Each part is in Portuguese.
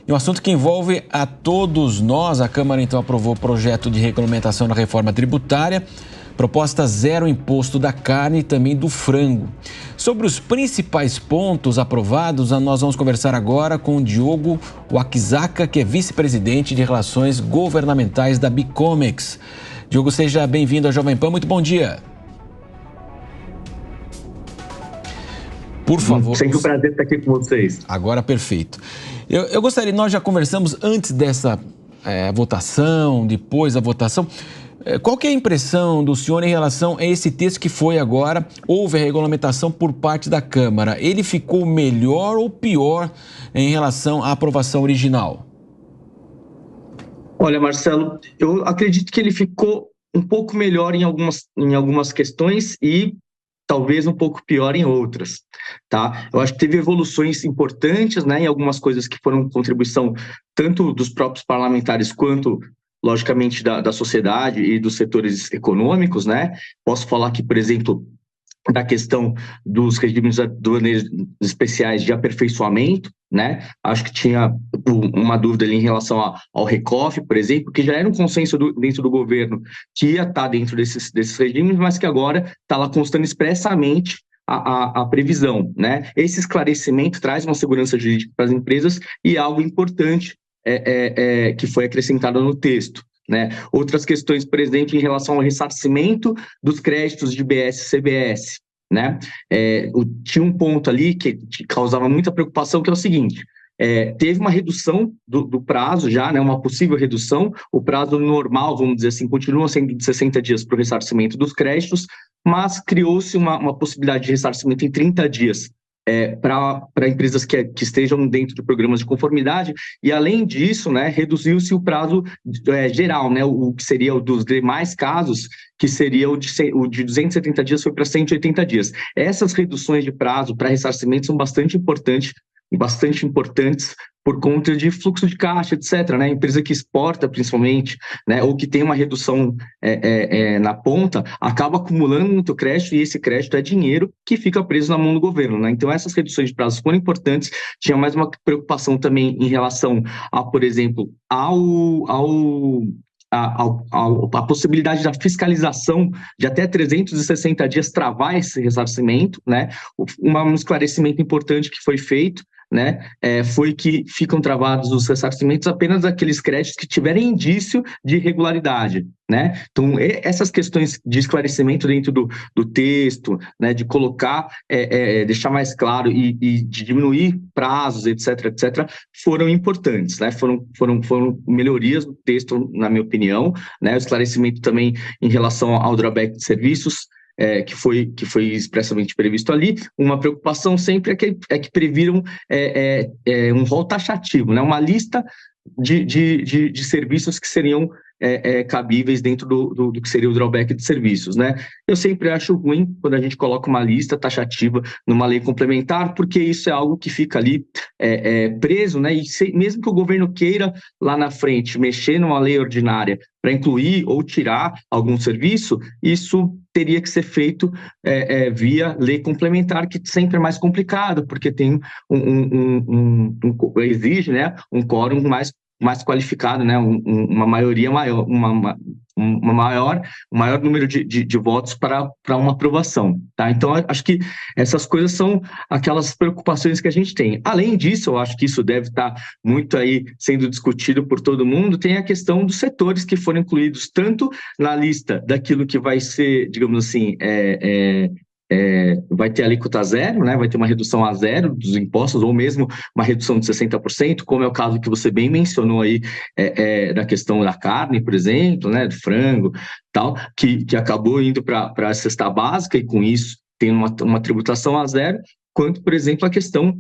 E um assunto que envolve a todos nós. A Câmara, então, aprovou o projeto de regulamentação da reforma tributária, proposta zero imposto da carne e também do frango. Sobre os principais pontos aprovados, nós vamos conversar agora com o Diogo Wakizaka, que é vice-presidente de Relações Governamentais da Bicomex. Diogo, seja bem-vindo à Jovem Pan. Muito bom dia. Por favor. Sempre um prazer estar aqui com vocês. Agora, perfeito. Eu gostaria, nós já conversamos antes dessa votação, depois da votação. Qual que é a impressão do senhor em relação a esse texto que foi agora? Houve a regulamentação por parte da Câmara. Ele ficou melhor ou pior em relação à aprovação original? Olha, Marcelo, eu acredito que ele ficou um pouco melhor em algumas questões e talvez um pouco pior em outras, tá? Eu acho que teve evoluções importantes, né, em algumas coisas que foram contribuição tanto dos próprios parlamentares quanto, logicamente, da sociedade e dos setores econômicos, né? Posso falar que, por exemplo, da questão dos regimes aduaneiros especiais de aperfeiçoamento, né? Acho que tinha uma dúvida ali em relação ao RECOFE, por exemplo, que já era um consenso dentro do governo que ia estar dentro desses regimes, mas que agora está lá constando expressamente a previsão, né? Esse esclarecimento traz uma segurança jurídica para as empresas e é algo importante que foi acrescentado no texto, né? Outras questões, por exemplo, em relação ao ressarcimento dos créditos de BS e CBS, né? Tinha um ponto ali que causava muita preocupação, que é o seguinte: teve uma redução do prazo já, né? Uma possível redução. O prazo normal, vamos dizer assim, continua sendo de 60 dias para o ressarcimento dos créditos, mas criou-se uma possibilidade de ressarcimento em 30 dias. Para empresas que estejam dentro de programas de conformidade, e além disso, né, reduziu-se o prazo geral, né, o que seria o dos demais casos, que seria o de 270 dias foi para 180 dias. Essas reduções de prazo para ressarcimento são bastante importantes por conta de fluxo de caixa, etc., né? Empresa que exporta, principalmente, né, ou que tem uma redução na ponta, acaba acumulando muito crédito, e esse crédito é dinheiro que fica preso na mão do governo, né? Então, essas reduções de prazos foram importantes. Tinha mais uma preocupação também em relação por exemplo, a possibilidade da fiscalização de até 360 dias travar esse ressarcimento, né? Um esclarecimento importante que foi feito, né, foi que ficam travados os ressarcimentos apenas daqueles créditos que tiverem indício de irregularidade, né? Então, essas questões de esclarecimento dentro do texto, né, de colocar, deixar mais claro e de diminuir prazos, etc., foram importantes, né? Foram melhorias do texto, na minha opinião, né? O esclarecimento também em relação ao drawback de serviços, que foi expressamente previsto ali. Uma preocupação sempre é que previram um rol taxativo, né? Uma lista de serviços que seriam cabíveis dentro do que seria o drawback de serviços, né? Eu sempre acho ruim quando a gente coloca uma lista taxativa numa lei complementar, porque isso é algo que fica ali preso, né? E mesmo que o governo queira lá na frente mexer numa lei ordinária para incluir ou tirar algum serviço, isso teria que ser feito via lei complementar, que sempre é mais complicado, porque tem exige, né, um quórum mais qualificado, né, uma maioria maior, um maior número de votos para uma aprovação, tá? Então, acho que essas coisas são aquelas preocupações que a gente tem. Além disso, eu acho que isso deve estar muito aí sendo discutido por todo mundo, tem a questão dos setores que foram incluídos tanto na lista daquilo que vai ser, digamos assim, vai ter alíquota zero, né? Vai ter uma redução a zero dos impostos, ou mesmo uma redução de 60%, como é o caso que você bem mencionou aí, da questão da carne, por exemplo, né? Do frango, tal, que acabou indo para a cesta básica, e com isso tem uma tributação a zero, quanto, por exemplo, a questão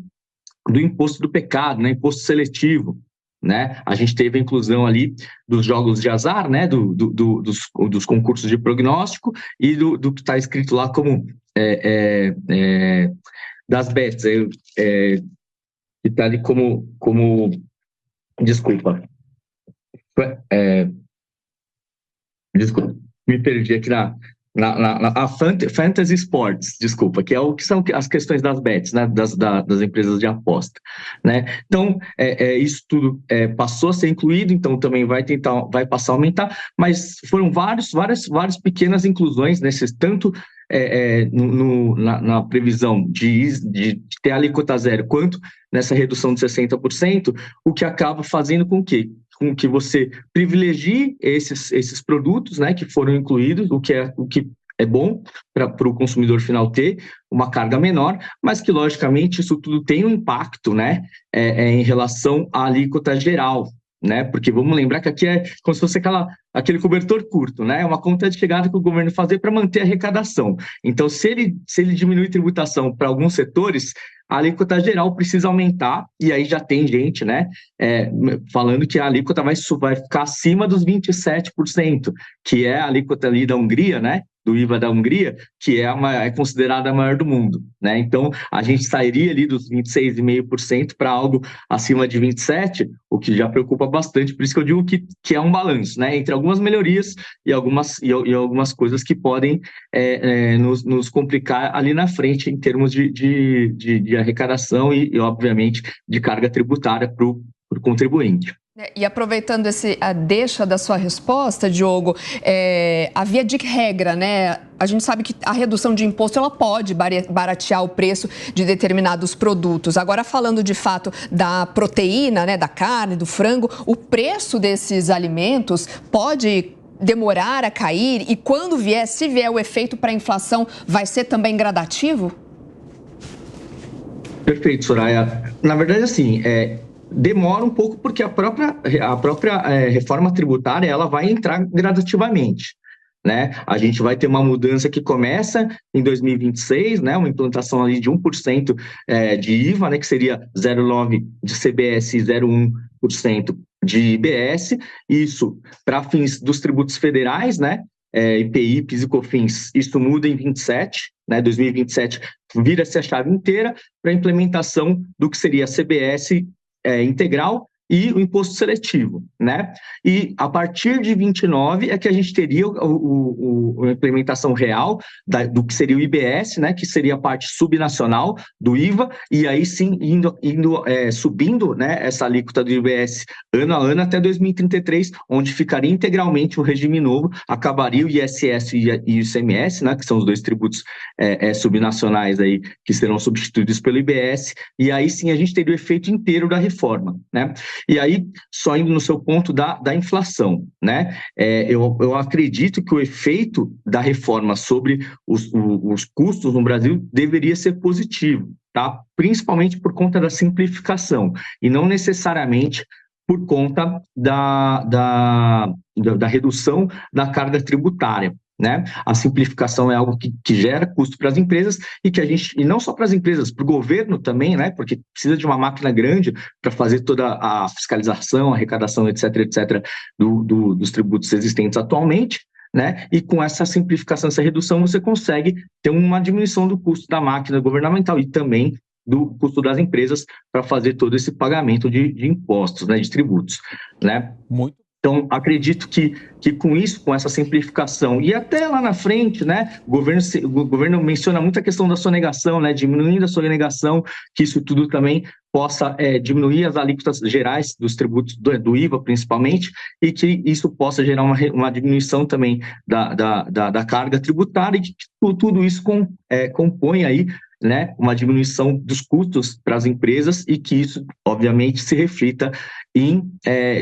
do imposto do pecado, né? Imposto seletivo, né? A gente teve a inclusão ali dos jogos de azar, né? Dos concursos de prognóstico e do que está escrito lá como das bets, que está ali como desculpa, desculpa, me perdi aqui Fantasy Sports, desculpa, que é o que são as questões das bets, né, das empresas de aposta, né? Então, isso tudo passou a ser incluído, então também vai passar a aumentar, mas foram várias pequenas inclusões nesses, tanto na previsão de ter a alíquota zero, quanto nessa redução de 60%, o que acaba fazendo com que você privilegie esses produtos, né, que foram incluídos, o que é bom para o consumidor final ter uma carga menor, mas que, logicamente, isso tudo tem um impacto, né, em relação à alíquota geral, né, porque vamos lembrar que aqui é como se fosse aquele cobertor curto, né, uma conta de chegada que o governo fazer para manter a arrecadação. Então, se ele diminuir tributação para alguns setores, a alíquota geral precisa aumentar, e aí já tem gente, né, falando que a alíquota vai ficar acima dos 27%, que é a alíquota ali da Hungria, né, do IVA da Hungria, que é considerada a maior do mundo, né? Então, a gente sairia ali dos 26,5% para algo acima de 27%, o que já preocupa bastante, por isso que eu digo que é um balanço, né, entre algumas melhorias e algumas coisas que podem nos complicar ali na frente em termos de arrecadação e, obviamente, de carga tributária para o contribuinte. E aproveitando a deixa da sua resposta, Diogo, a via de regra, né? A gente sabe que a redução de imposto ela pode baratear o preço de determinados produtos. Agora, falando de fato da proteína, né, da carne, do frango, o preço desses alimentos pode demorar a cair e quando se vier o efeito para a inflação, vai ser também gradativo? Perfeito, Soraya. Na verdade, assim, demora um pouco porque a própria reforma tributária ela vai entrar gradativamente, né? A gente vai ter uma mudança que começa em 2026, né? Uma implantação ali de 1% de IVA, né? Que seria 0,9% de CBS e 0,1% de IBS, isso para fins dos tributos federais, né? IPI, PIS e COFINS, isso muda em 27, né? 2027 vira-se a chave inteira para a implementação do que seria a CBS integral e o imposto seletivo, né? E a partir de 29 é que a gente teria a implementação real do que seria o IBS, né? Que seria a parte subnacional do IVA, e aí sim subindo, né, essa alíquota do IBS ano a ano até 2033, onde ficaria integralmente o regime novo, acabaria o ISS e o ICMS, né? Que são os dois tributos subnacionais aí que serão substituídos pelo IBS, e aí sim a gente teria o efeito inteiro da reforma, né? E aí, só indo no seu ponto da inflação, né? Eu acredito que o efeito da reforma sobre os custos no Brasil deveria ser positivo, tá? Principalmente por conta da simplificação, e não necessariamente por conta da redução da carga tributária, né? A simplificação é algo que gera custo para as empresas e não só para as empresas, para o governo também, né? Porque precisa de uma máquina grande para fazer toda a fiscalização, arrecadação, etc., dos tributos existentes atualmente, né? E com essa simplificação, essa redução, você consegue ter uma diminuição do custo da máquina governamental e também do custo das empresas para fazer todo esse pagamento de impostos, né? De tributos, né? Muito. Então, acredito que com isso, com essa simplificação, e até lá na frente, né, o governo menciona muito a questão da sonegação, né, diminuindo a sonegação, que isso tudo também possa diminuir as alíquotas gerais dos tributos do IVA, principalmente, e que isso possa gerar uma diminuição também da carga tributária, e que tudo isso compõe aí, né, uma diminuição dos custos para as empresas e que isso, obviamente, se reflita em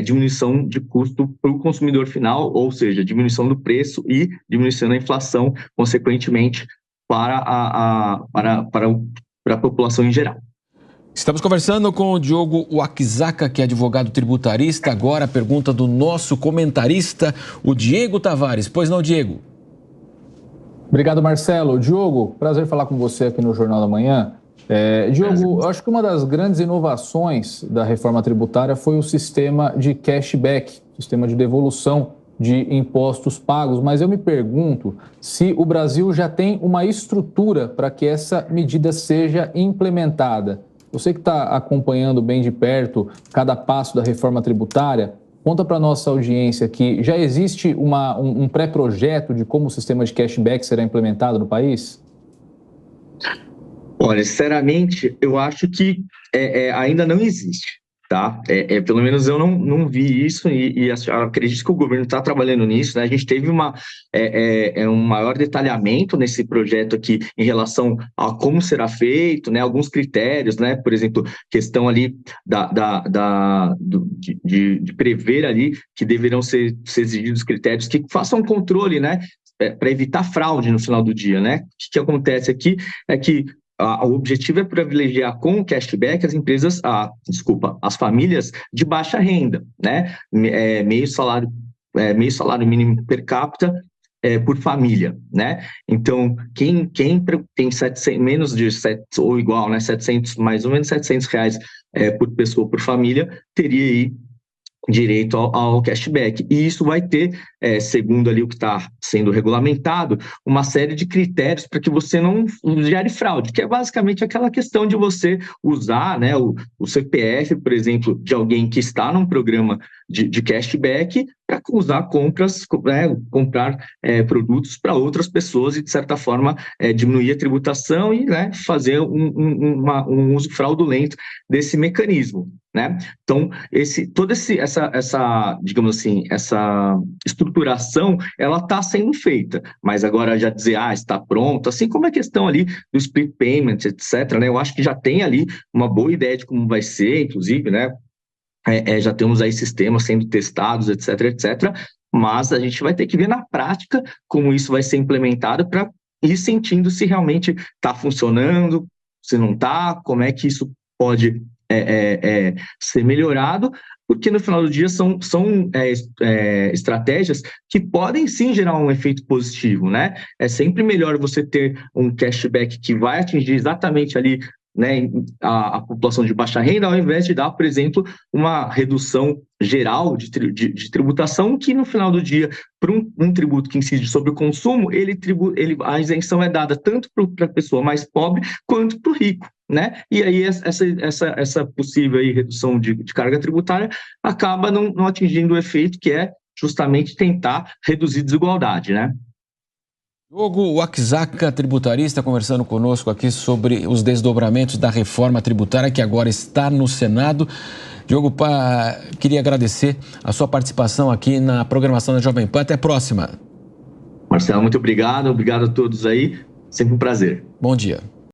diminuição de custo para o consumidor final, ou seja, diminuição do preço e diminuição da inflação, consequentemente, para a população em geral. Estamos conversando com o Diogo Wakizaka, que é advogado tributarista. Agora a pergunta do nosso comentarista, o Diego Tavares. Pois não, Diego? Obrigado, Marcelo. Diogo, prazer falar com você aqui no Jornal da Manhã. Diogo, eu acho que uma das grandes inovações da reforma tributária foi o sistema de cashback, sistema de devolução de impostos pagos, mas eu me pergunto se o Brasil já tem uma estrutura para que essa medida seja implementada. Você que está acompanhando bem de perto cada passo da reforma tributária, Conta para a nossa audiência que já existe um pré-projeto de como o sistema de cashback será implementado no país? Olha, sinceramente, eu acho que ainda não existe, tá? Pelo menos eu não vi isso e acredito que o governo está trabalhando nisso, né? A gente teve um maior detalhamento nesse projeto aqui em relação a como será feito, né? Alguns critérios, né? Por exemplo, questão ali de prever ali que deverão ser exigidos critérios que façam um controle, né? Para evitar fraude no final do dia, né? O que acontece aqui é que o objetivo é privilegiar com o cashback as famílias de baixa renda, né? Meio salário mínimo per capita por família, né? Então, quem tem 700, menos de 700, ou igual, né? 700, mais ou menos R$700 por pessoa por família, teria aí direito ao cashback. E isso vai ter, segundo ali o que está sendo regulamentado, uma série de critérios para que você não gere fraude, que é basicamente aquela questão de você usar, né, o CPF, por exemplo, de alguém que está num programa de cashback para usar compras, né, comprar produtos para outras pessoas e, de certa forma, diminuir a tributação e, né, fazer um uso fraudulento desse mecanismo, né? Então, digamos assim, essa estruturação, ela está sendo feita, mas agora já dizer, está pronto, assim como a questão ali do split payment, etc., né? Eu acho que já tem ali uma boa ideia de como vai ser, inclusive, né? Já temos aí sistemas sendo testados, etc., etc., mas a gente vai ter que ver na prática como isso vai ser implementado para ir sentindo se realmente está funcionando, se não está, como é que isso pode ser melhorado, porque no final do dia são estratégias que podem sim gerar um efeito positivo, né? É sempre melhor você ter um cashback que vai atingir exatamente ali, né, a população de baixa renda, ao invés de dar, por exemplo, uma redução geral de tributação, que no final do dia, para um tributo que incide sobre o consumo, a isenção é dada tanto para a pessoa mais pobre quanto para o rico, né? E aí essa possível aí redução de carga tributária acaba não atingindo o efeito que é justamente tentar reduzir desigualdade, né? Diogo Oaxaca, tributarista, conversando conosco aqui sobre os desdobramentos da reforma tributária que agora está no Senado. Diogo, queria agradecer a sua participação aqui na programação da Jovem Pan. Até a próxima. Marcelo, muito obrigado. Obrigado a todos aí. Sempre um prazer. Bom dia.